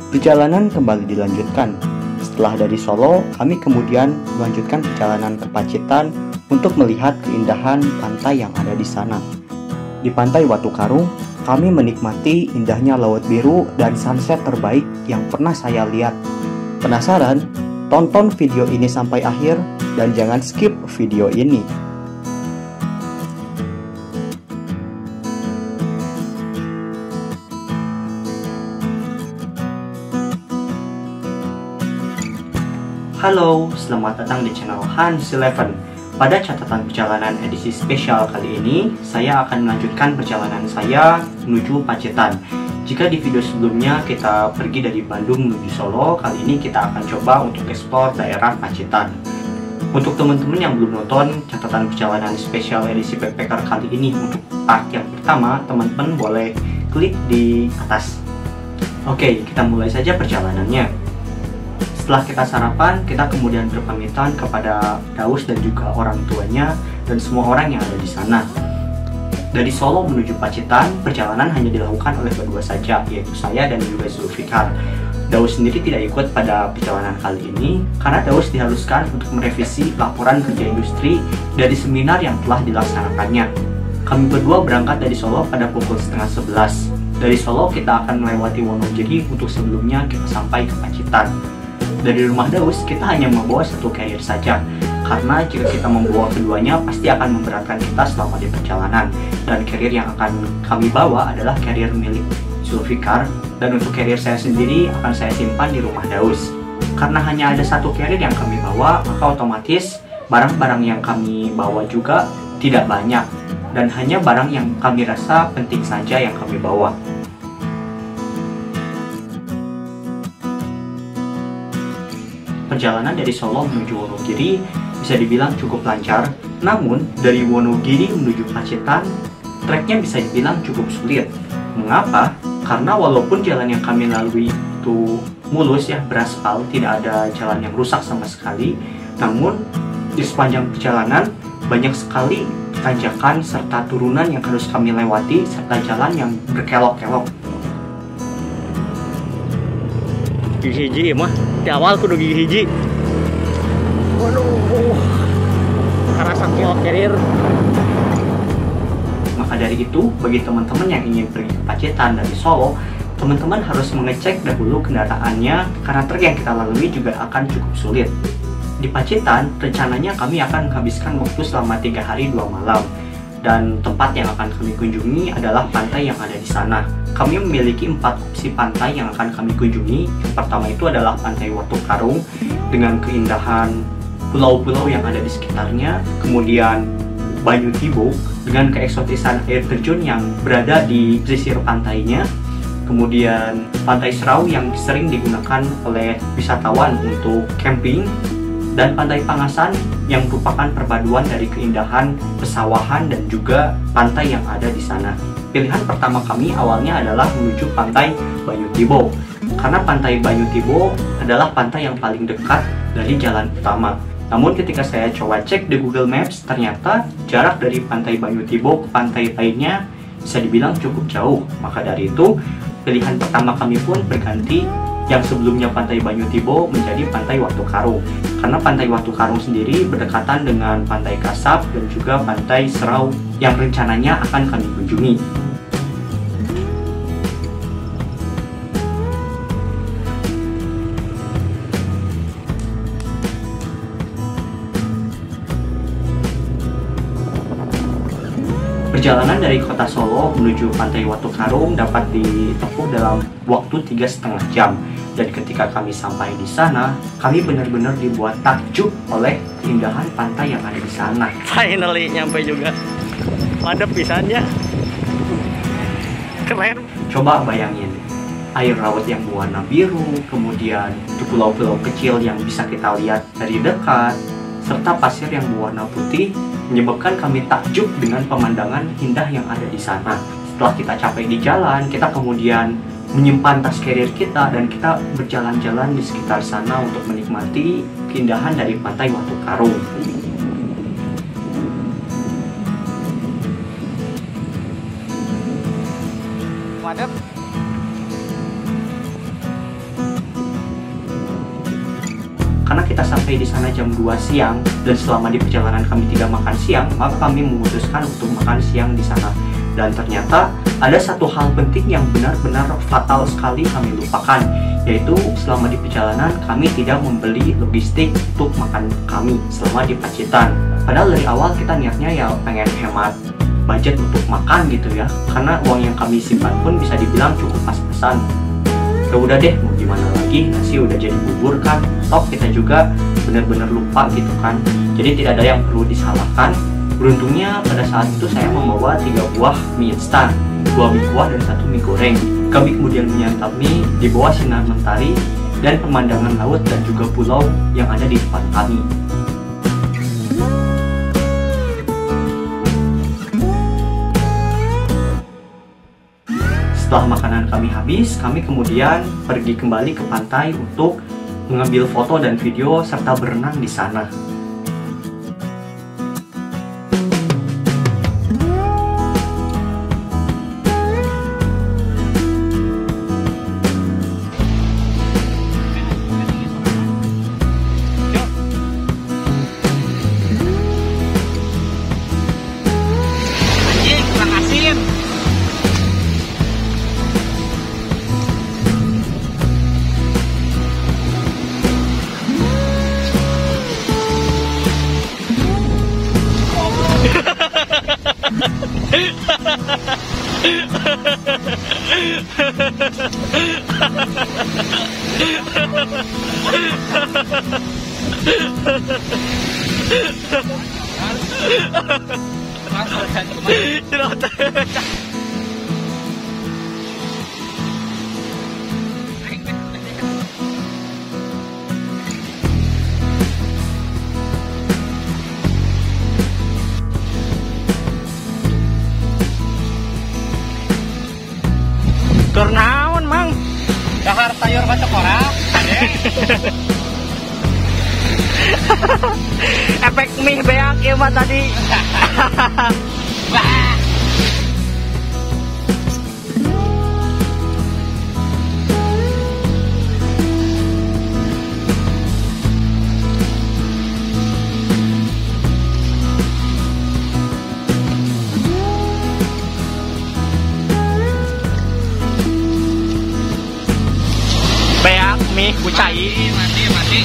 Perjalanan kembali dilanjutkan. Setelah dari Solo, kami kemudian melanjutkan perjalanan ke Pacitan untuk melihat keindahan pantai yang ada di sana. Di Pantai Watu Karung, kami menikmati indahnya laut biru dan sunset terbaik yang pernah saya lihat. Penasaran? Tonton video ini sampai akhir dan jangan skip video ini. Halo, selamat datang di channel Hans Eleven. Pada catatan perjalanan edisi spesial kali ini, saya akan melanjutkan perjalanan saya menuju Pacitan. Jika di video sebelumnya kita pergi dari Bandung menuju Solo, kali ini kita akan coba untuk explore daerah Pacitan. Untuk teman-teman yang belum nonton catatan perjalanan spesial edisi backpacker kali ini, untuk part yang pertama, teman-teman boleh klik di atas. Oke, kita mulai saja perjalanannya. Setelah kita sarapan, kita kemudian berpamitan kepada Daus dan juga orang tuanya dan semua orang yang ada di sana. Dari Solo menuju Pacitan, perjalanan hanya dilakukan oleh berdua saja, yaitu saya dan juga Zulfikar. Daus sendiri tidak ikut pada perjalanan kali ini karena Daus diharuskan untuk merevisi laporan kerja industri dari seminar yang telah dilaksanakannya. Kami berdua berangkat dari Solo pada pukul 10:30. Dari Solo kita akan melewati Wonogiri untuk sebelumnya kita sampai ke Pacitan. Dari rumah Daus, kita hanya membawa satu carrier saja, karena jika kita membawa keduanya, pasti akan memberatkan kita selama di perjalanan. Dan carrier yang akan kami bawa adalah carrier milik Zulfikar, dan untuk carrier saya sendiri akan saya simpan di rumah Daus. Karena hanya ada satu carrier yang kami bawa, maka otomatis barang-barang yang kami bawa juga tidak banyak, dan hanya barang yang kami rasa penting saja yang kami bawa. Perjalanan dari Solo menuju Wonogiri bisa dibilang cukup lancar, namun dari Wonogiri menuju Pacitan, treknya bisa dibilang cukup sulit. Mengapa? Karena walaupun jalan yang kami lalui itu mulus ya, beraspal, tidak ada jalan yang rusak sama sekali, namun di sepanjang perjalanan banyak sekali tanjakan serta turunan yang harus kami lewati serta jalan yang berkelok-kelok. Gigi hiji mah di awal kudu gigi hiji. Waduh, karena saking carrier. Maka dari itu, bagi teman-teman yang ingin pergi ke Pacitan dari Solo, teman-teman harus mengecek dahulu kendaraannya karena trek yang kita lalui juga akan cukup sulit. Di Pacitan, rencananya kami akan menghabiskan waktu selama 3 hari 2 malam. Dan tempat yang akan kami kunjungi adalah pantai yang ada di sana. Kami memiliki 4 opsi pantai yang akan kami kunjungi. Yang pertama itu adalah Pantai Watu Karung dengan keindahan pulau-pulau yang ada di sekitarnya. Kemudian Banyu Tibo dengan keeksotisan air terjun yang berada di pesisir pantainya. Kemudian Pantai Serau yang sering digunakan oleh wisatawan untuk camping. Dan Pantai Pangasan yang merupakan perpaduan dari keindahan pesawahan dan juga pantai yang ada di sana. Pilihan pertama kami awalnya adalah menuju Pantai Banyu Tibo, karena Pantai Banyu Tibo adalah pantai yang paling dekat dari jalan utama. Namun ketika saya coba cek di Google Maps, ternyata jarak dari Pantai Banyu Tibo ke pantai lainnya bisa dibilang cukup jauh. Maka dari itu, pilihan pertama kami pun berganti, yang sebelumnya Pantai Banyu Tibo menjadi Pantai Watu Karung. Karena Pantai Watu Karung sendiri berdekatan dengan Pantai Kasab dan juga Pantai Serau yang rencananya akan kami kunjungi. Perjalanan dari kota Solo menuju Pantai Watu Karung dapat ditempuh dalam waktu 3,5 jam. Dan ketika kami sampai di sana, kami benar-benar dibuat takjub oleh keindahan pantai yang ada di sana. Finally nyampe juga. Madep pisannya. Keren. Coba bayangin, air laut yang berwarna biru, kemudian itu pulau-pulau kecil yang bisa kita lihat dari dekat, serta pasir yang berwarna putih, menyebabkan kami takjub dengan pemandangan indah yang ada di sana. Setelah kita capek di jalan, kita kemudian menyimpan tas carrier kita dan kita berjalan-jalan di sekitar sana untuk menikmati keindahan dari Pantai Watu Karung. Madep. kita sampai di sana jam 2 siang dan selama di perjalanan kami tidak makan siang, maka kami memutuskan untuk makan siang di sana. Dan ternyata ada satu hal penting yang benar-benar fatal sekali kami lupakan, yaitu selama di perjalanan kami tidak membeli logistik untuk makan kami selama di Pacitan. Padahal dari awal kita niatnya ya pengen hemat budget untuk makan gitu ya, karena uang yang kami simpan pun bisa dibilang cukup pas-pasan. Ya udah deh, mau gimana lagi, nasi udah jadi bubur kan, toh kita juga benar-benar lupa gitu kan, jadi tidak ada yang perlu disalahkan. Beruntungnya pada saat itu saya membawa 3 buah mie instan, 2 mie kuah dan 1 mie goreng. Kami kemudian menyantap mie di bawah sinar mentari dan pemandangan laut dan juga pulau yang ada di depan kami. Setelah makanan kami habis, kami kemudian pergi kembali ke pantai untuk mengambil foto dan video serta berenang di sana. Turnaon mang dahar sayur bacok ora efek mie beak ya mah tadi. Beak mie kucai. mati.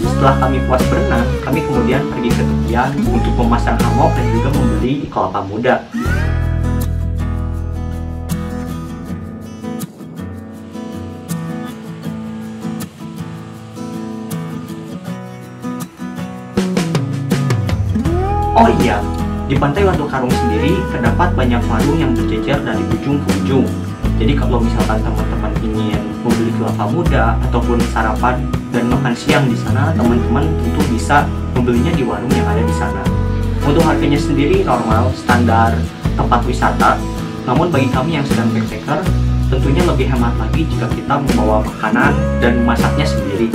Setelah kami puas berenang, kami kemudian pergi ke tepian untuk memasang hammock dan juga membeli kelapa muda. Oh iya, di Pantai Watu Karung sendiri terdapat banyak warung yang berjejer dari ujung ke ujung. Jadi kalau misalkan teman-teman ingin membeli kelapa muda ataupun sarapan dan makan siang di sana, teman-teman tentu bisa membelinya di warung yang ada di sana. Untuk harganya sendiri normal, standar tempat wisata. Namun bagi kami yang sedang backpacker, tentunya lebih hemat lagi jika kita membawa makanan dan memasaknya sendiri.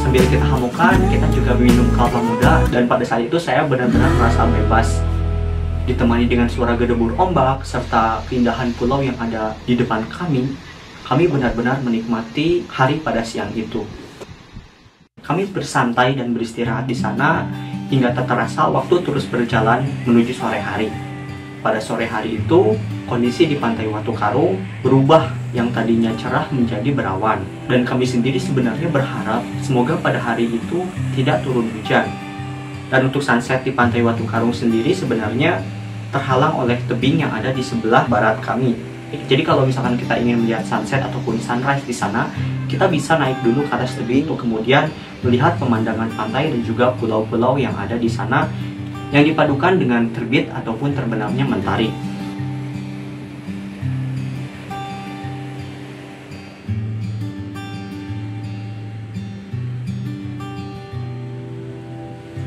Sambil kita hamukan, kita juga minum kelapa muda, dan pada saat itu saya benar-benar merasa bebas. Ditemani dengan suara gedebur ombak serta keindahan pulau yang ada di depan kami benar-benar menikmati hari pada siang itu. Kami bersantai dan beristirahat di sana hingga tak terasa waktu terus berjalan menuju sore hari. Pada sore hari itu, kondisi di Pantai Watu Karung berubah yang tadinya cerah menjadi berawan. Dan kami sendiri sebenarnya berharap semoga pada hari itu tidak turun hujan. Dan untuk sunset di Pantai Watu Karung sendiri sebenarnya terhalang oleh tebing yang ada di sebelah barat kami. Jadi kalau misalkan kita ingin melihat sunset ataupun sunrise di sana, kita bisa naik dulu ke atas tebing untuk kemudian melihat pemandangan pantai dan juga pulau-pulau yang ada di sana yang dipadukan dengan terbit ataupun terbenamnya mentari.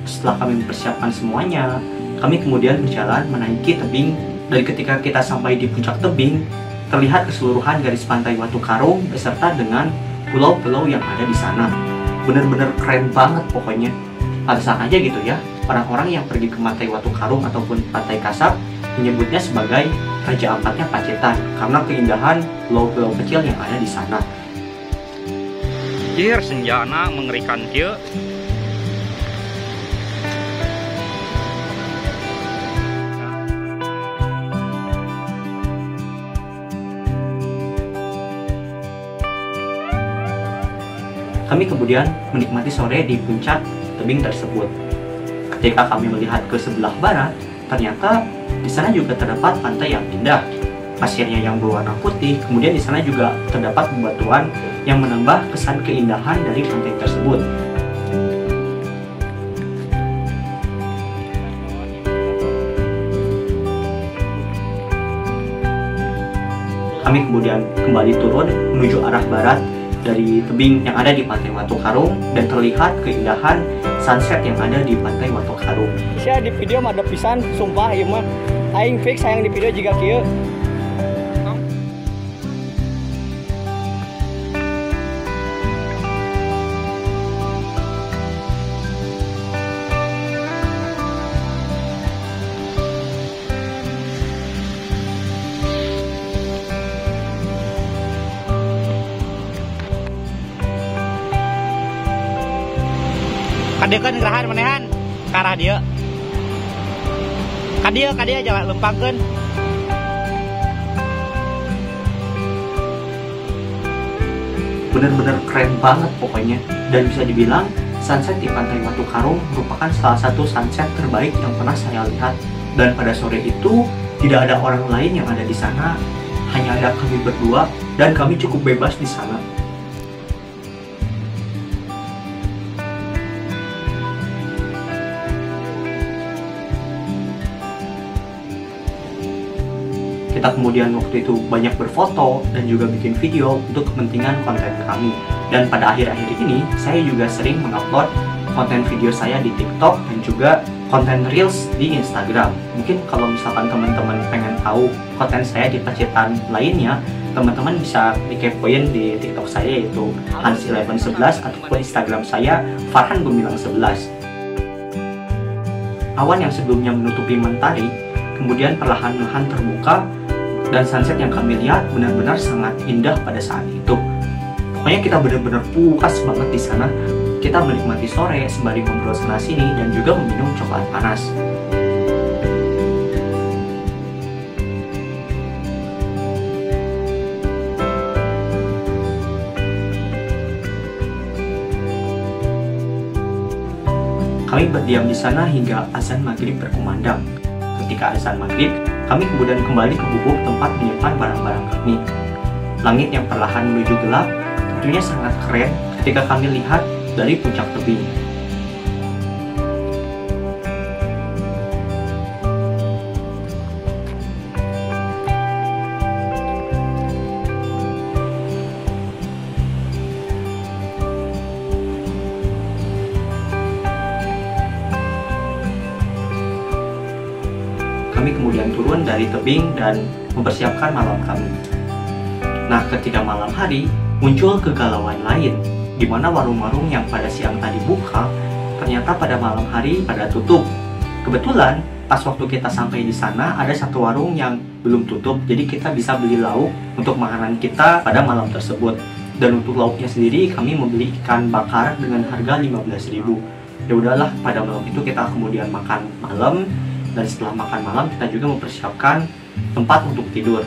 Setelah kami mempersiapkan semuanya, kami kemudian berjalan menaiki tebing, dan ketika kita sampai di puncak tebing, terlihat keseluruhan garis pantai Watu Karung beserta dengan pulau-pulau yang ada di sana. Bener-bener keren banget pokoknya. Pantesan aja gitu ya, orang-orang yang pergi ke Pantai Watu Karung ataupun Pantai Kasab menyebutnya sebagai Raja Ampatnya Pacitan karena keindahan pulau-pulau kecil yang ada di sana. Jir senjana mengerikan kieu. Kami kemudian menikmati sore di puncak tebing tersebut. Ketika kami melihat ke sebelah barat, ternyata di sana juga terdapat pantai yang indah. Pasirnya yang berwarna putih, kemudian di sana juga terdapat bebatuan yang menambah kesan keindahan dari pantai tersebut. Kami kemudian kembali turun menuju arah barat dari tebing yang ada di Pantai Watu Karung dan terlihat keindahan sunset yang ada di Pantai Watu Karung. Saya di video mah ada pisan, sumpah ieu mah aing fix sayang di video juga kieu. Kadekeun gerahan manehan ke arah dia. Kadia jangan lempangkeun. Bener-bener keren banget pokoknya. Dan bisa dibilang sunset di Pantai Watu Karung merupakan salah satu sunset terbaik yang pernah saya lihat. Dan pada sore itu tidak ada orang lain yang ada di sana, hanya ada kami berdua dan kami cukup bebas di sana. Kita kemudian waktu itu banyak berfoto dan juga bikin video untuk kepentingan konten kami. Dan pada akhir-akhir ini, saya juga sering mengupload konten video saya di TikTok dan juga konten Reels di Instagram. Mungkin kalau misalkan teman-teman pengen tahu konten saya di Pacitan lainnya, teman-teman bisa dikepoin di TikTok saya yaitu Hans1111 ataupun Instagram saya Farhan Gumilang 11. Awan yang sebelumnya menutupi mentari kemudian perlahan-lahan terbuka dan sunset yang kami lihat benar-benar sangat indah pada saat itu. Pokoknya kita benar-benar puas banget di sana. Kita menikmati sore sembari ngobrol sana sini dan juga meminum coklat panas. Kami berdiam di sana hingga azan maghrib berkumandang. Ketika azan maghrib, kami kemudian kembali ke gubuk tempat menyimpan barang-barang kami. Langit yang perlahan menuju gelap tentunya sangat keren ketika kami lihat dari puncak tebing. Kami kemudian turun dari tebing dan mempersiapkan malam kami. Nah, ketika malam hari, muncul kegalauan lain, di mana warung-warung yang pada siang tadi buka, ternyata pada malam hari pada tutup. Kebetulan, pas waktu kita sampai di sana, ada satu warung yang belum tutup, jadi kita bisa beli lauk untuk makanan kita pada malam tersebut. Dan untuk lauknya sendiri, kami membeli ikan bakar dengan harga 15.000. Ya udahlah, pada malam itu kita kemudian makan malam. Dan setelah makan malam kita juga mempersiapkan tempat untuk tidur.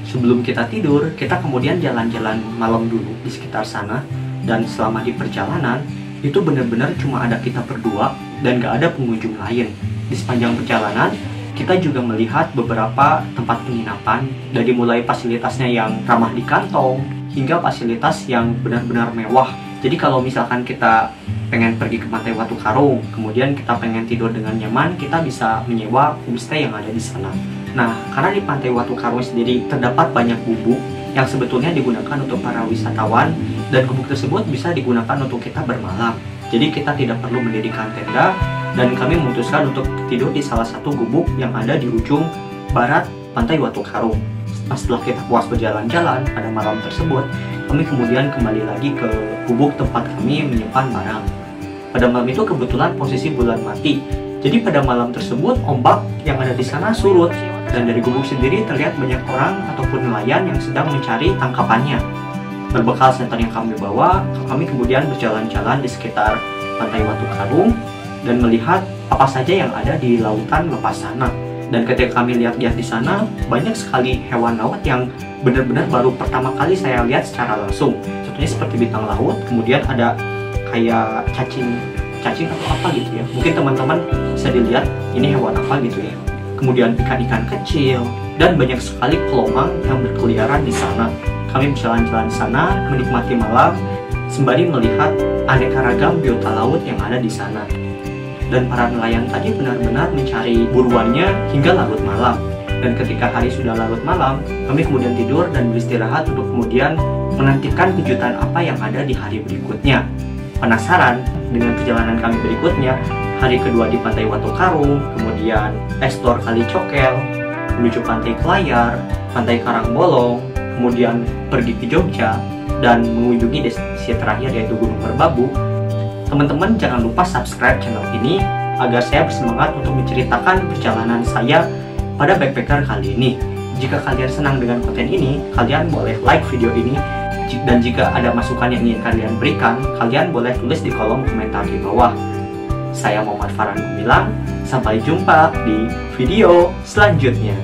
Sebelum kita tidur, kita kemudian jalan-jalan malam dulu di sekitar sana. Dan selama di perjalanan, itu benar-benar cuma ada kita berdua dan gak ada pengunjung lain. Di sepanjang perjalanan, kita juga melihat beberapa tempat penginapan. Dari mulai fasilitasnya yang ramah di kantong, hingga fasilitas yang benar-benar mewah. Jadi kalau misalkan kita pengen pergi ke Pantai Watu Karung, kemudian kita pengen tidur dengan nyaman, kita bisa menyewa homestay yang ada di sana. Nah, karena di Pantai Watu Karung sendiri terdapat banyak gubuk yang sebetulnya digunakan untuk para wisatawan, dan gubuk tersebut bisa digunakan untuk kita bermalam. Jadi kita tidak perlu mendirikan tenda, dan kami memutuskan untuk tidur di salah satu gubuk yang ada di ujung barat Pantai Watu Karung. Setelah kita puas berjalan-jalan pada malam tersebut, kami kemudian kembali lagi ke gubuk tempat kami menyimpan barang. Pada malam itu kebetulan posisi bulan mati, jadi pada malam tersebut ombak yang ada di sana surut, dan dari gubuk sendiri terlihat banyak orang ataupun nelayan yang sedang mencari tangkapannya. Berbekal senter yang kami bawa, kami kemudian berjalan-jalan di sekitar Pantai Watu Karung dan melihat apa saja yang ada di lautan lepas sana. Dan ketika kami lihat-lihat di sana, banyak sekali hewan laut yang benar-benar baru pertama kali saya lihat secara langsung. Contohnya seperti bintang laut, kemudian ada kayak cacing atau apa gitu ya. Mungkin teman-teman bisa dilihat ini hewan apa gitu ya. Kemudian ikan-ikan kecil dan banyak sekali kelomang yang berkeliaran di sana. Kami berjalan-jalan di sana, menikmati malam sembari melihat aneka ragam biota laut yang ada di sana. Dan para nelayan tadi benar-benar mencari buruannya hingga larut malam. Dan ketika hari sudah larut malam, kami kemudian tidur dan beristirahat untuk kemudian menantikan kejutan apa yang ada di hari berikutnya. Penasaran dengan perjalanan kami berikutnya, hari kedua di Pantai Watu Karung, kemudian eksplor Kali Cokel, menuju Pantai Kelayar, Pantai Karangbolong, kemudian pergi ke Jogja, dan mengunjungi destinasi terakhir yaitu Gunung Merbabu. Teman-teman jangan lupa subscribe channel ini agar saya bersemangat untuk menceritakan perjalanan saya pada backpacker kali ini. Jika kalian senang dengan konten ini, kalian boleh like video ini, dan jika ada masukan yang ingin kalian berikan, kalian boleh tulis di kolom komentar di bawah. Saya Muhammad Farhan Gumilang, sampai jumpa di video selanjutnya.